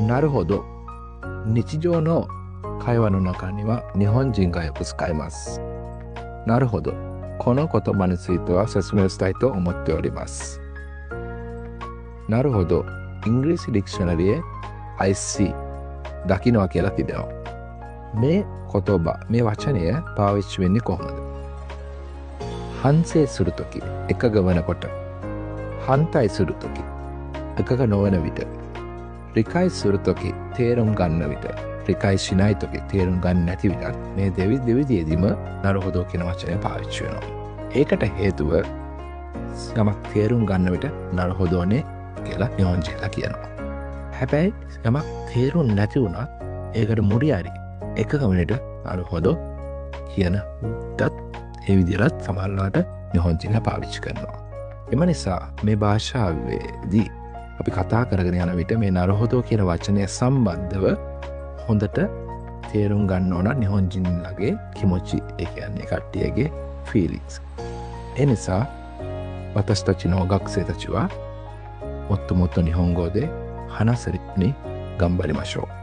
なるほど。日常の会話の中には日本人がよく使います。なるほど。この言葉については説明したいと思っております。なるほど。English Dictionary에 I see දකිනවා කියලා තිබෙනවා. මේ කොතොබ මේ වචනය පාවිච්චි වෙන්නේ කොහොමද? හන්සේ සුරු තොකි එකග වනකොට, හන්තයි සුරු තොකි එකග නොවන විට, රිකයි සුරු තොකි තේරුම් ගන්න විට, රිකයි ශිනයි තොකි තේරුම් ගන්න නැති විටත් මේ දෙවිදියේදීම නරුහොදෝ කියන වචනය පාවිච්චි වෙනවා. ඒකට හේතුව යමක් තේරුම් ගන්න විට නරුහොදෝනේ කියලා නියෝජිතලා කියනවා. හැබැයි යමක් තේරුම් නැති වුණත් ඒකට මුරියාරි එක ගමනට නරුහොදෝ කියන දත් ඒ විදිහට සමහරවිට නියෝජිතලා පාවිච්චි කරනවා. එම නිසා මේ භාෂාවේදී අපි කතා කරගෙන යන විට මේ නරුහොදෝ කියන වචනය සම්බන්ධව හොඳට තේරුම් ගන්න ඕන නියෝජිතලාගේ කිමොචි ඒ කියන්නේ කට්ටියගේ feelings. えにさ、私たちの学生たちはもっともっと日本語で話せるように頑張りましょう。